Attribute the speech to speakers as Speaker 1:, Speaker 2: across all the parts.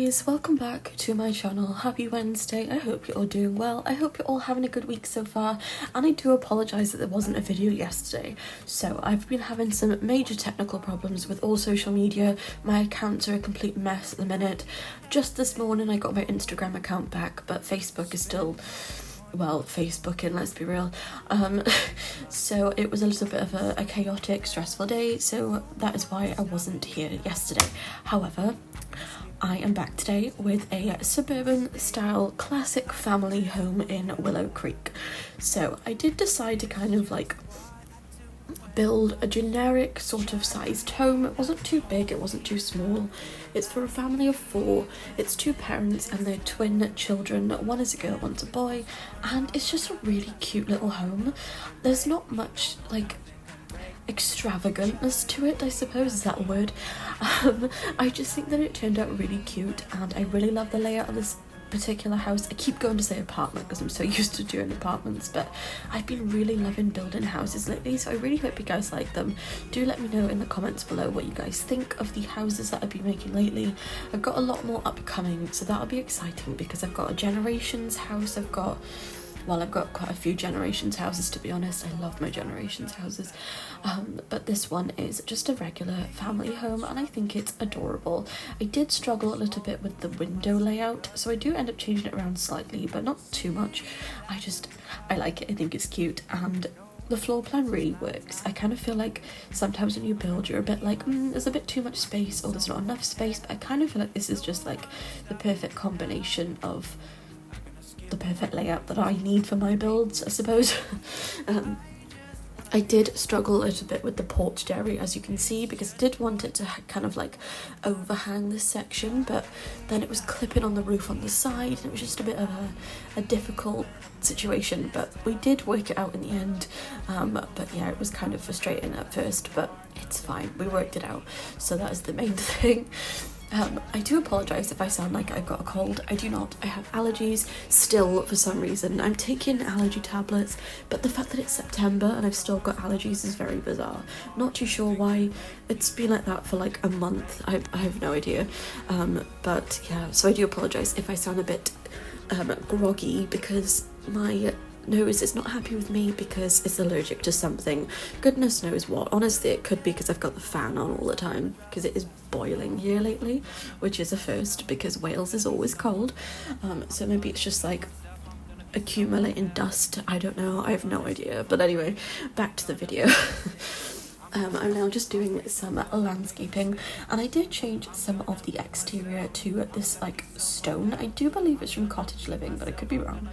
Speaker 1: guys, welcome back to my channel. Happy Wednesday. I hope you're all doing well. I hope you're all having a good week so far, and I do apologise that there wasn't a video yesterday. So I've been having some major technical problems with all social media. My accounts are a complete mess at the minute. Just this morning I got my Instagram account back, but Facebook is still, well, Facebooking, let's be real. So it was a little bit of a chaotic, stressful day, so that is why I wasn't here yesterday. However, I am back today with a suburban style classic family home in Willow Creek. So I did decide to kind of like build a generic sort of sized home. It wasn't too big, it wasn't too small. It's for a family of 4. It's 2 parents and their twin children. One is a girl, one's a boy, and it's just a really cute little home. There's not much like extravagantness to it, I suppose, is that a word? I just think that it turned out really cute, and I really love the layout of this particular house. I keep going to say apartment because I'm so used to doing apartments, but I've been really loving building houses lately, so I really hope you guys like them. Do let me know in the comments below what you guys think of the houses that I've been making lately. I've got a lot more upcoming, so that'll be exciting because I've got a generations house, I've got quite a few generations houses, to be honest. I love my generations houses, but this one is just a regular family home, and I think it's adorable. I did struggle a little bit with the window layout, so I do end up changing it around slightly, but not too much. I like it, I think it's cute, and the floor plan really works. I kind of feel like sometimes when you build, you're a bit like, there's a bit too much space, or there's not enough space, but I kind of feel like this is just like the perfect combination of the perfect layout that I need for my builds, I suppose. I did struggle a little bit with the porch area, as you can see, because I did want it to kind of like overhang this section, but then it was clipping on the roof on the side, and it was just a bit of a difficult situation, but we did work it out in the end. But yeah, it was kind of frustrating at first, but it's fine, we worked it out, so that is the main thing. I do apologise if I sound like I've got a cold. I do not. I have allergies still for some reason. I'm taking allergy tablets, but the fact that it's September and I've still got allergies is very bizarre. Not too sure why. It's been like that for like a month. I have no idea. But yeah, so I do apologise if I sound a bit groggy, because my nose is not happy with me because it's allergic to something. Goodness knows what. Honestly, it could be because I've got the fan on all the time, because it is boiling here lately, which is a first because Wales is always cold. So maybe it's just like accumulating dust. I don't know. I have no idea. But anyway, back to the video. I'm now just doing some landscaping, and I did change some of the exterior to this like stone. I do believe it's from Cottage Living, but I could be wrong.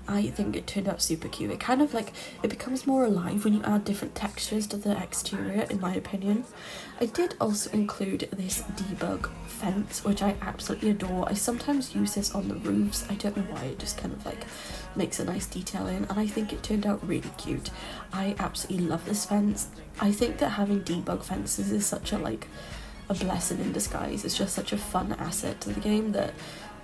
Speaker 1: I think it turned out super cute. It kind of like, it becomes more alive when you add different textures to the exterior, in my opinion. I did also include this debug fence, which I absolutely adore. I sometimes use this on the roofs. I don't know why, it just kind of like makes a nice detail in, and I think it turned out really cute. I absolutely love this fence. I think that having debug fences is such a like a blessing in disguise. It's just such a fun asset to the game that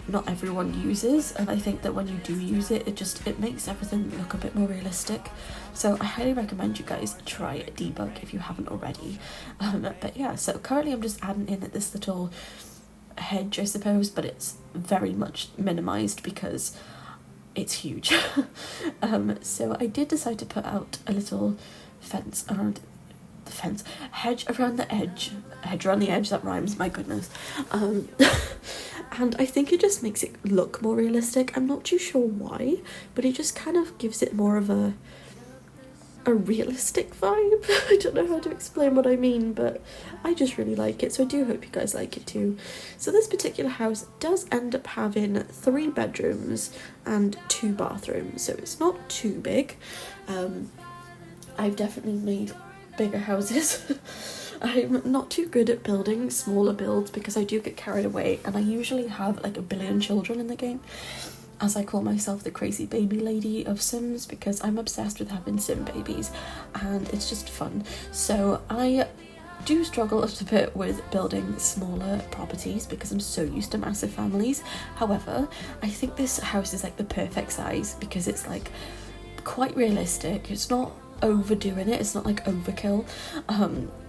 Speaker 1: not everyone uses, and I think that when you do use it, it makes everything look a bit more realistic. So I highly recommend you guys try debug if you haven't already. But yeah, so currently I'm just adding in this little hedge, I suppose, but it's very much minimized because it's huge. So I did decide to put out a little fence around the fence, hedge around the edge, that rhymes, my goodness. And I think it just makes it look more realistic. I'm not too sure why, but it just kind of gives it more of a realistic vibe. I don't know how to explain what I mean, but I just really like it, so I do hope you guys like it too. So this particular house does end up having 3 bedrooms and 2 bathrooms, so it's not too big. I've definitely made bigger houses. I'm not too good at building smaller builds because I do get carried away, and I usually have like a billion children in the game, as I call myself the crazy baby lady of Sims, because I'm obsessed with having Sim babies and it's just fun. So I do struggle a little bit with building smaller properties because I'm so used to massive families. However, I think this house is like the perfect size because it's like quite realistic. It's not overdoing it, it's not like overkill.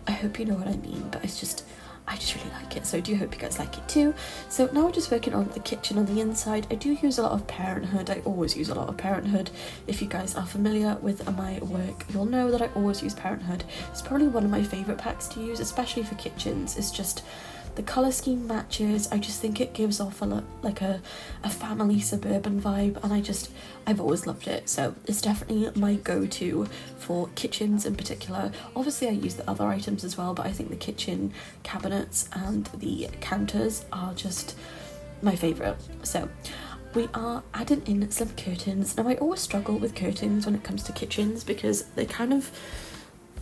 Speaker 1: I hope you know what I mean, but it's just, I just really like it, so I do hope you guys like it too. So now we're just working on the kitchen on the inside. I do use a lot of Parenthood. I always use a lot of Parenthood. If you guys are familiar with my work, you'll know that I always use Parenthood. It's probably one of my favourite packs to use, especially for kitchens. It's just the colour scheme matches. I just think it gives off a family suburban vibe, and I've always loved it. So it's definitely my go-to for kitchens in particular. Obviously I use the other items as well, but I think the kitchen cabinets and the counters are just my favourite. So we are adding in some curtains. Now I always struggle with curtains when it comes to kitchens because they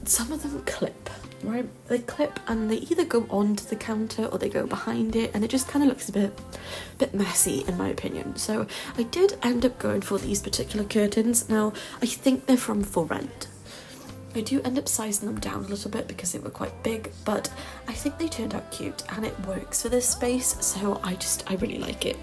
Speaker 1: some of them clip, right? They clip and they either go onto the counter or they go behind it, and it just kind of looks a bit messy in my opinion. So I did end up going for these particular curtains. Now I think they're from For Rent. I do end up sizing them down a little bit because they were quite big, but I think they turned out cute and it works for this space, so I really like it.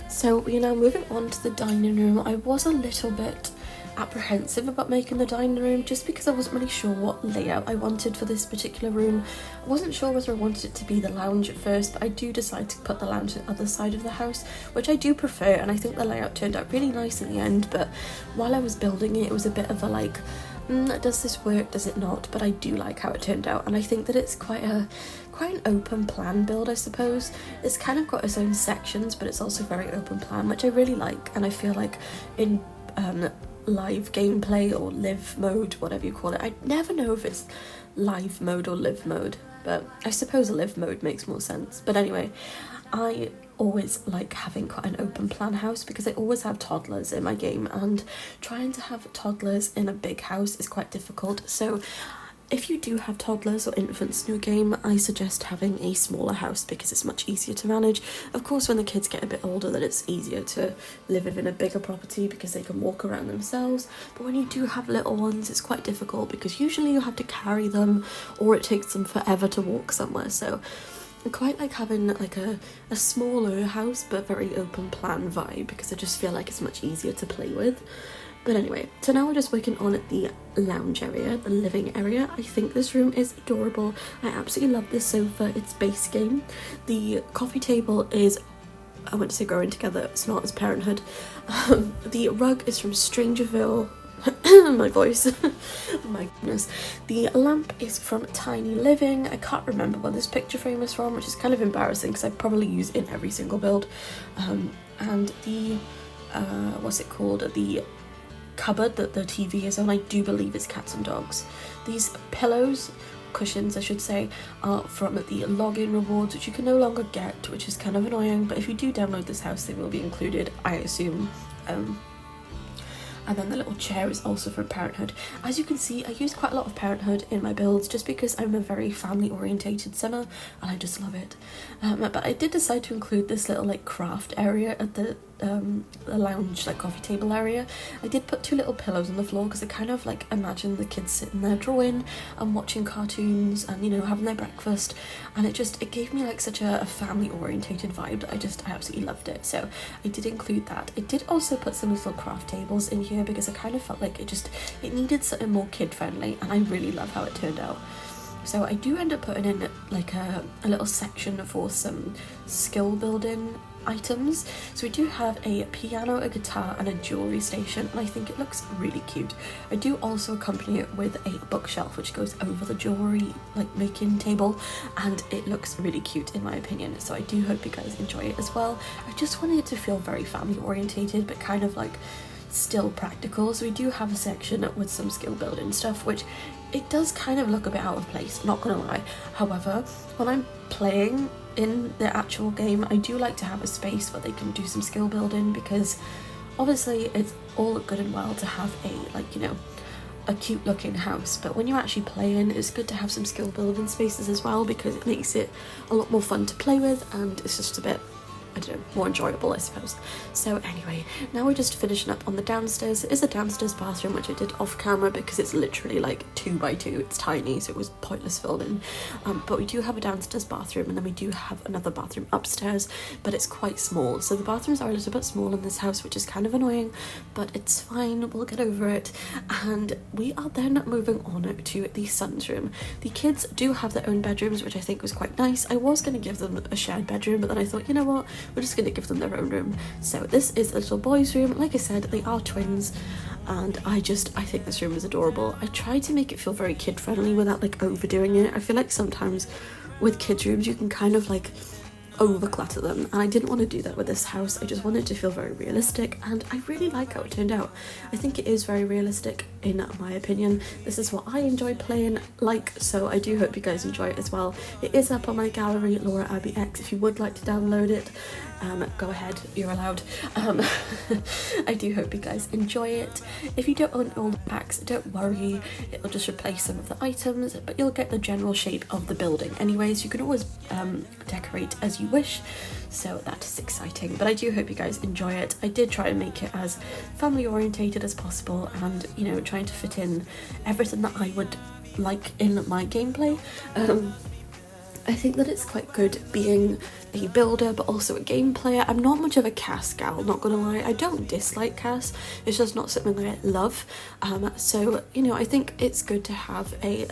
Speaker 1: So we're now moving on to the dining room. I was a little bit apprehensive about making the dining room just because I wasn't really sure what layout I wanted for this particular room. I wasn't sure whether I wanted it to be the lounge at first, but I do decide to put the lounge on the other side of the house, which I do prefer, and I think the layout turned out really nice in the end. But while I was building it, it was a bit of a like, does this work, does it not? But I do like how it turned out, and I think that it's quite an open plan build, I suppose. It's kind of got its own sections, but it's also very open plan, which I really like. And I feel like in live gameplay or live mode, whatever you call it, I never know if it's live mode or live mode, but I suppose a live mode makes more sense. But anyway, I always like having quite an open plan house because I always have toddlers in my game, and trying to have toddlers in a big house is quite difficult. So if you do have toddlers or infants in your game, I suggest having a smaller house because it's much easier to manage. Of course, when the kids get a bit older, then it's easier to live within a bigger property because they can walk around themselves. But when you do have little ones, it's quite difficult because usually you have to carry them or it takes them forever to walk somewhere. So I quite like having like a smaller house but very open plan vibe because I just feel like it's much easier to play with. But anyway, so now we're just working on the lounge area, the living area. I think this room is adorable. I absolutely love this sofa. It's base game. The coffee table is, I want to say Growing Together, it's not, as Parenthood. The rug is from Strangerville. My voice. My goodness. The lamp is from Tiny Living. I can't remember where this picture frame is from, which is kind of embarrassing because I probably use it in every single build. And the, what's it called? The cupboard that the TV is on, I do believe it's Cats and Dogs. These cushions I should say, are from the login rewards, which you can no longer get, which is kind of annoying, but if you do download this house they will be included, I assume. And then the little chair is also from Parenthood. As you can see, I use quite a lot of Parenthood in my builds just because I'm a very family orientated simmer and I just love it. But I did decide to include this little like craft area at the lounge, like coffee table area. I did put two little pillows on the floor because I kind of like imagine the kids sitting there drawing and watching cartoons and, you know, having their breakfast, and it gave me like such a family orientated vibe that I absolutely loved it. So I did include that. I did also put some little craft tables in here because I kind of felt like it needed something more kid friendly, and I really love how it turned out. So I do end up putting in like a little section for some skill building items. So we do have a piano, a guitar and a jewellery station, and I think it looks really cute. I do also accompany it with a bookshelf which goes over the jewellery like making table, and it looks really cute in my opinion, so I do hope you guys enjoy it as well. I just wanted it to feel very family orientated but kind of like still practical. So we do have a section with some skill building stuff, which it does kind of look a bit out of place, not gonna lie. However, when I'm playing in the actual game, I do like to have a space where they can do some skill building, because obviously it's all good and well to have a, like, you know, a cute looking house, but when you're actually playing, it's good to have some skill building spaces as well, because it makes it a lot more fun to play with, and it's just a bit, I don't know, more enjoyable, I suppose. So anyway, now we're just finishing up on the downstairs. It is a downstairs bathroom, which I did off camera because it's literally like 2x2. It's tiny, so it was pointless filming. But we do have a downstairs bathroom, and then we do have another bathroom upstairs, but it's quite small. So the bathrooms are a little bit small in this house, which is kind of annoying, but it's fine, we'll get over it. And we are then moving on to the son's room. The kids do have their own bedrooms, which I think was quite nice. I was going to give them a shared bedroom, but then I thought, you know what, we're just going to give them their own room. So this is a little boy's room. Like I said, they are twins, and I think this room is adorable. I tried to make it feel very kid friendly without like overdoing it. I feel like sometimes with kids rooms you can kind of like overclutter them, and I didn't want to do that with this house. I just wanted to feel very realistic, and I really like how it turned out. I think it is very realistic in my opinion. This is what I enjoy playing like, so I do hope you guys enjoy it as well. It is up on my gallery, Laura Abbey X. If you would like to download it, go ahead, you're allowed. I do hope you guys enjoy it. If you don't own all the packs, don't worry, it'll just replace some of the items, but you'll get the general shape of the building anyways. You can always decorate as you wish, so that is exciting. But I do hope you guys enjoy it. I did try and make it as family orientated as possible, and you know, trying to fit in everything that I would like in my gameplay. I think that it's quite good being a builder but also a game player. I'm not much of a cast gal, not gonna lie. I don't dislike cast, it's just not something that I love. So you know, I think it's good to have a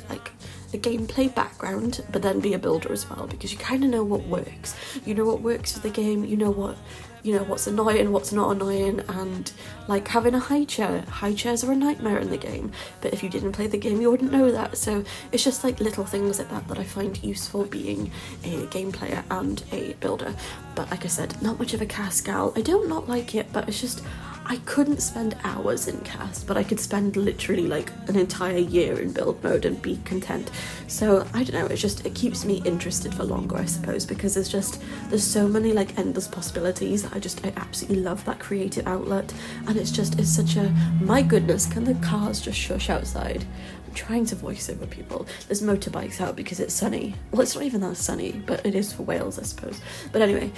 Speaker 1: gameplay background but then be a builder as well, because you kind of know what works. You know what works for the game, you know what's annoying, what's not annoying, and like having a high chair. High chairs are a nightmare in the game, but if you didn't play the game you wouldn't know that. So it's just like little things like that that I find useful being a game player and a builder. But like I said, not much of a cast gal. I don't not like it, but it's just I couldn't spend hours in cast, but I could spend literally like an entire year in build mode and be content. So I don't know, it keeps me interested for longer, I suppose, because there's so many like endless possibilities that I absolutely love that creative outlet. And it's such a, my goodness, can the cars just shush outside? I'm trying to voice over people. There's motorbikes out because it's sunny. Well, it's not even that sunny, but it is for Wales, I suppose. But anyway,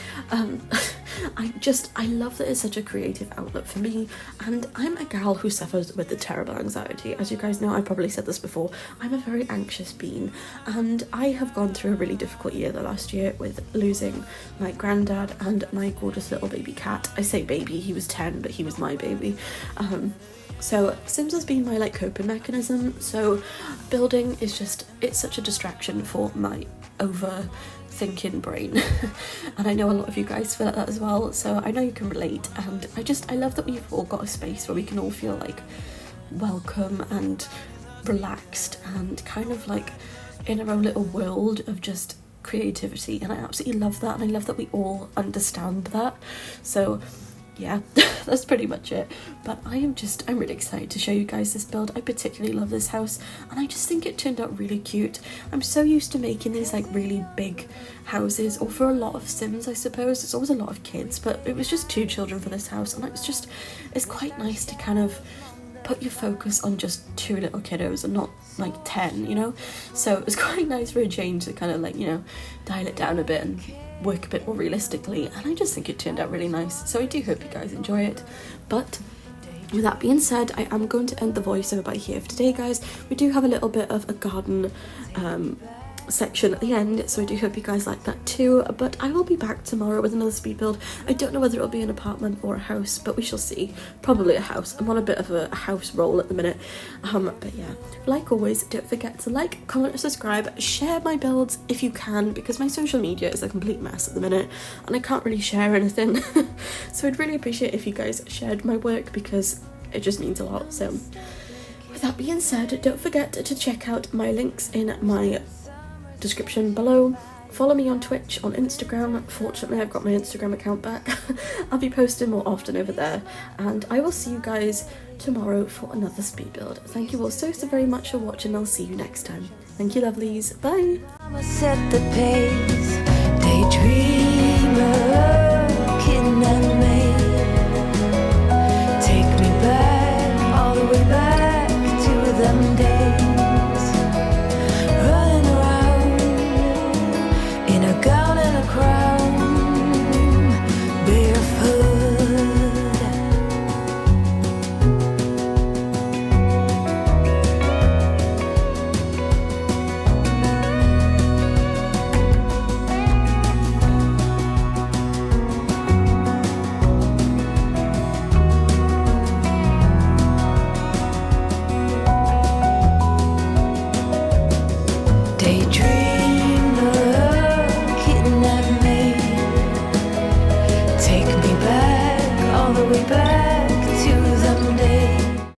Speaker 1: I love that it's such a creative outlet for me, and I'm a gal who suffers with the terrible anxiety. As you guys know, I've probably said this before, I'm a very anxious being, and I have gone through a really difficult year the last year with losing my granddad and my gorgeous little baby cat. I say baby, he was 10, but he was my baby. So Sims has been my like coping mechanism, so building is it's such a distraction for my overthinking brain. And I know a lot of you guys feel like that as well, so I know you can relate. And I love that we've all got a space where we can all feel like welcome and relaxed and kind of like in our own little world of just creativity, and I absolutely love that, and I love that we all understand that. So yeah, that's pretty much it. But I'm really excited to show you guys this build. I particularly love this house, and I just think it turned out really cute. I'm so used to making these like really big houses, or for a lot of Sims I suppose, it's always a lot of kids, but it was just 2 children for this house, and it's quite nice to kind of put your focus on just 2 little kiddos and not like 10, you know? So it was quite nice for a change to kind of like, you know, dial it down a bit and work a bit more realistically, and I just think it turned out really nice. So I do hope you guys enjoy it. But with that being said, I am going to end the voiceover by here for today, guys. We do have a little bit of a garden section at the end, so I do hope you guys like that too. But I will be back tomorrow with another speed build. I don't know whether it'll be an apartment or a house, but we shall see. Probably a house. I'm on a bit of a house roll at the minute. But yeah, like always, don't forget to like, comment and subscribe. Share my builds if you can, because my social media is a complete mess at the minute and I can't really share anything. So I'd really appreciate if you guys shared my work, because it just means a lot. So with that being said, don't forget to check out my links in my description below. Follow me on Twitch, on Instagram. Fortunately, I've got my Instagram account back. I'll be posting more often over there, and I will see you guys tomorrow for another speed build. Thank you all so very much for watching. I'll see you next time. Thank you, lovelies. Bye.
Speaker 2: I'ma set the pace, daydreamer, kitten and maid. Take me back, all the way back to them days, running around in a gown and a crown, way back